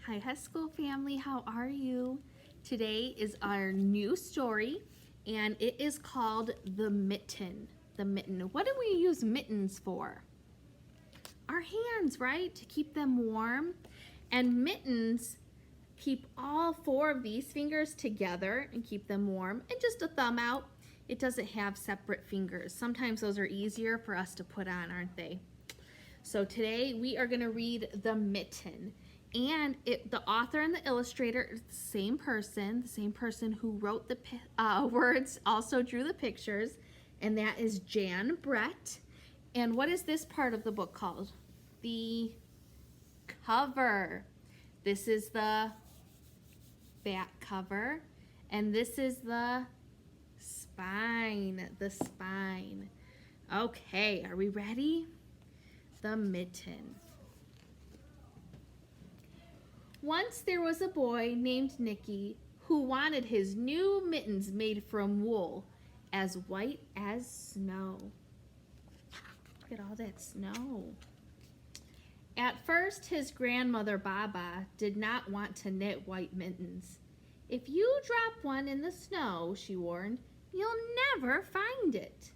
Hi, High School family. How are you? Today is our new story, and it is called The Mitten. The Mitten. What do we use mittens for? Our hands, right? To keep them warm. And mittens keep all four of these fingers together and keep them warm, and just a thumb out. It doesn't have separate fingers. Sometimes those are easier for us to put on, aren't they? So today we are going to read The Mitten. And the author and the illustrator is the same person who wrote the words, also drew the pictures, and that is Jan Brett. And what is this part of the book called? The cover. This is the back cover, and this is the spine, Okay, are we ready? The Mitten. Once there was a boy named Nicky who wanted his new mittens made from wool, as white as snow. Look at all that snow. At first, his grandmother Baba did not want to knit white mittens. If you drop one in the snow, she warned, you'll never find it.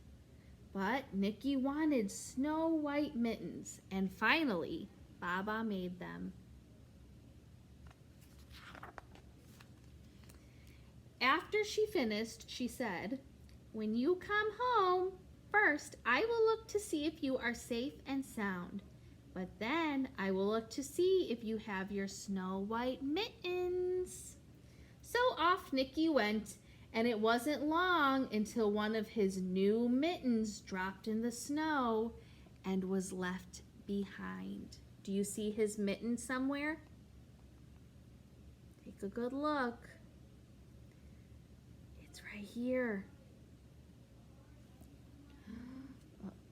But Nicky wanted snow white mittens, and finally, Baba made them. After she finished, she said, when you come home, first I will look to see if you are safe and sound. But then I will look to see if you have your snow white mittens. So off Nicky went, and it wasn't long until one of his new mittens dropped in the snow and was left behind. Do you see his mitten somewhere? Take a good look. It's right here.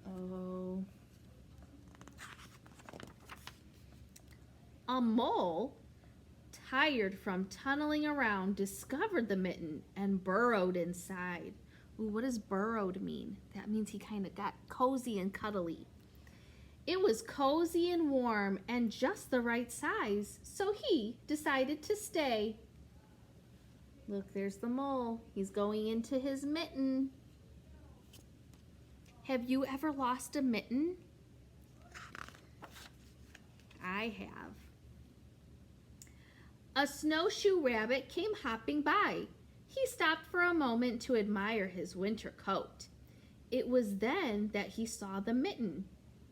Uh-oh. A mole, tired from tunneling around, discovered the mitten and burrowed inside. Ooh, what does burrowed mean? That means he kind of got cozy and cuddly. It was cozy and warm and just the right size, so he decided to stay. Look, there's the mole. He's going into his mitten. Have you ever lost a mitten? I have. A snowshoe rabbit came hopping by. He stopped for a moment to admire his winter coat. It was then that he saw the mitten,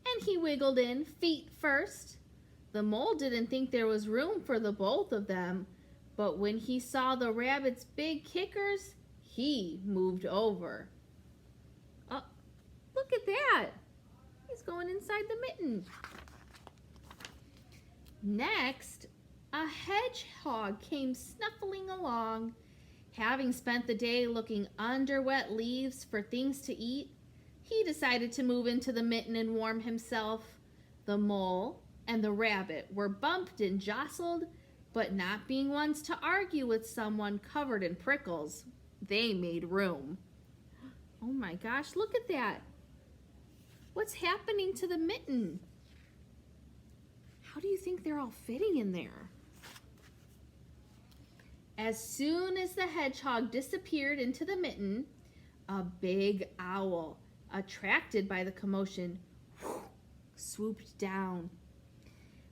and he wiggled in, feet first. The mole didn't think there was room for the both of them, but when he saw the rabbit's big kickers, he moved over. Oh, look at that! He's going inside the mitten. Next, a hedgehog came snuffling along. Having spent the day looking under wet leaves for things to eat, he decided to move into the mitten and warm himself. The mole and the rabbit were bumped and jostled, but not being ones to argue with someone covered in prickles, they made room. Oh my gosh, look at that. What's happening to the mitten? How do you think they're all fitting in there? As soon as the hedgehog disappeared into the mitten, a big owl, attracted by the commotion, swooped down.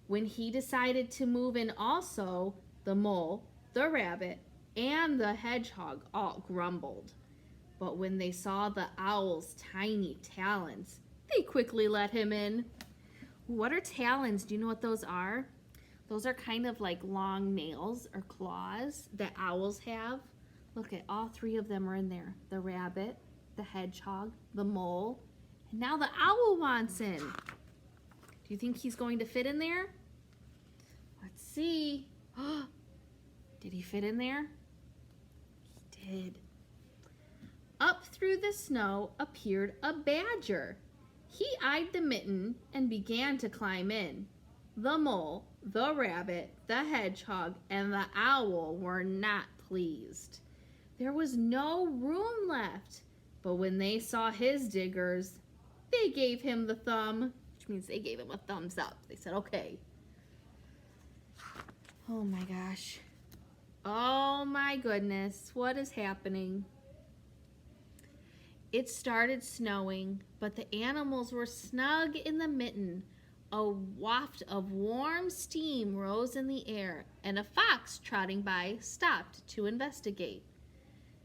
When he decided to move in also, the mole, the rabbit, and the hedgehog all grumbled. But when they saw the owl's tiny talons, they quickly let him in. What are talons? Do you know what those are? Those are kind of like long nails or claws that owls have. Look at all three of them are in there. The rabbit, the hedgehog, the mole, and now the owl wants in. Do you think he's going to fit in there? Let's see. Did he fit in there? He did. Up through the snow appeared a badger. He eyed the mitten and began to climb in. The mole, the rabbit, the hedgehog, and the owl were not pleased. There was no room left, but when they saw his diggers, they gave him the thumb, which means they gave him a thumbs up. They said, okay. Oh my gosh. Oh my goodness. What is happening? It started snowing, but the animals were snug in the mitten. A waft of warm steam rose in the air, and a fox trotting by stopped to investigate.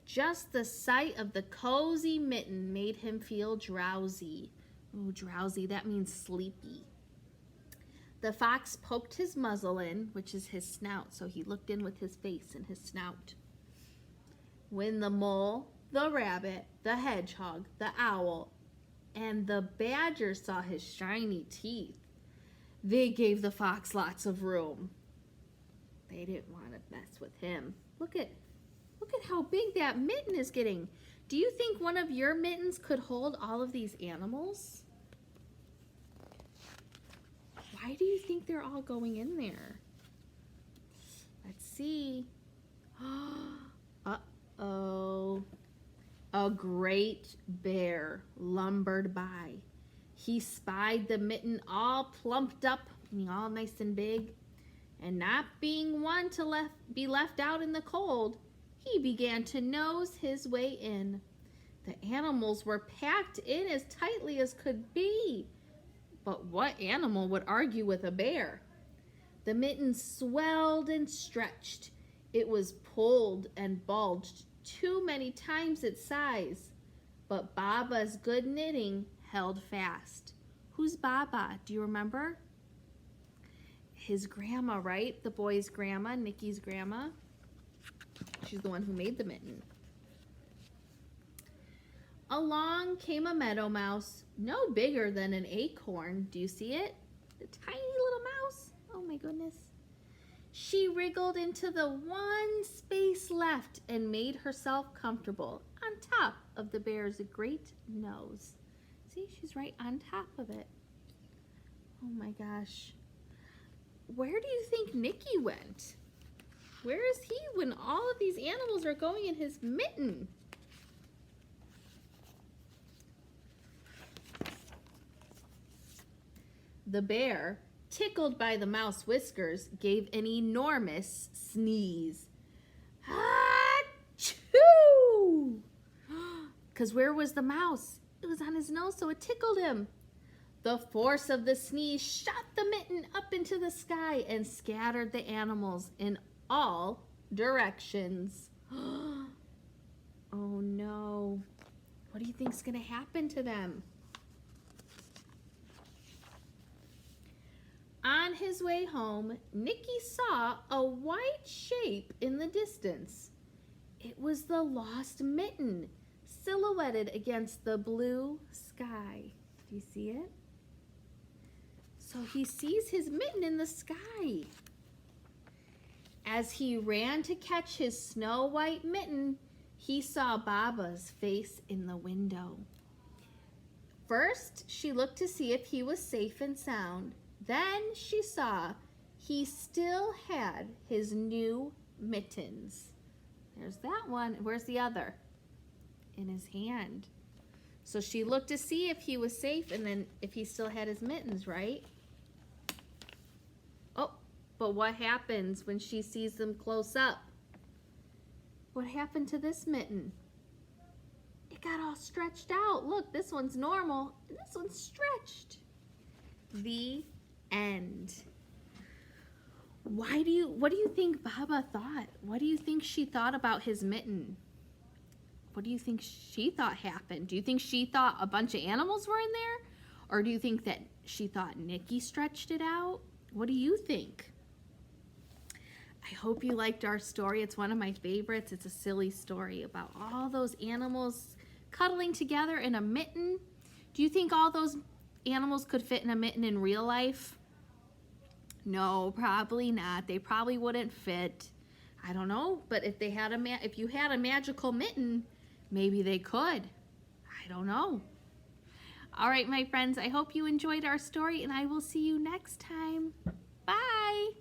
Just the sight of the cozy mitten made him feel drowsy. Oh, drowsy, that means sleepy. The fox poked his muzzle in, which is his snout, so he looked in with his face and his snout. When the mole, the rabbit, the hedgehog, the owl, and the badger saw his shiny teeth, they gave the fox lots of room. They didn't want to mess with him. Look at how big that mitten is getting. Do you think one of your mittens could hold all of these animals? Why do you think they're all going in there? Let's see. Uh-oh. A great bear lumbered by. He spied the mitten all plumped up, all nice and big, and not being one to be left out in the cold, he began to nose his way in. The animals were packed in as tightly as could be. But what animal would argue with a bear? The mitten swelled and stretched. It was pulled and bulged too many times its size. But Baba's good knitting held fast. Who's Baba? Do you remember? His grandma, right? The boy's grandma, Nikki's grandma. She's the one who made the mitten. Along came a meadow mouse, no bigger than an acorn. Do you see it? The tiny little mouse. Oh my goodness. She wriggled into the one space left and made herself comfortable on top of the bear's great nose. See, she's right on top of it. Oh my gosh. Where do you think Nicky went? Where is he when all of these animals are going in his mitten? The bear, tickled by the mouse whiskers, gave an enormous sneeze. Achoo! 'Cause where was the mouse? It was on his nose, so it tickled him. The force of the sneeze shot the mitten up into the sky and scattered the animals in all directions. Oh no. What do you think's gonna happen to them? On his way home, Nicky saw a white shape in the distance. It was the lost mitten, silhouetted against the blue sky. Do you see it? So he sees his mitten in the sky. As he ran to catch his snow white mitten, he saw Baba's face in the window. First, she looked to see if he was safe and sound. Then she saw he still had his new mittens. There's that one. Where's the other? In his hand. So she looked to see if he was safe and then if he still had his mittens, right? Oh, but what happens when she sees them close up? What happened to this mitten? It got all stretched out. Look, this one's normal and this one's stretched. The end. What do you think Baba thought? What do you think she thought about his mitten? What do you think she thought happened? Do you think she thought a bunch of animals were in there? Or do you think that she thought Nicky stretched it out? What do you think? I hope you liked our story. It's one of my favorites. It's a silly story about all those animals cuddling together in a mitten. Do you think all those animals could fit in a mitten in real life? No, probably not. They probably wouldn't fit. I don't know, but if they had if you had a magical mitten, maybe they could. I don't know. All right, my friends, I hope you enjoyed our story and I will see you next time. Bye.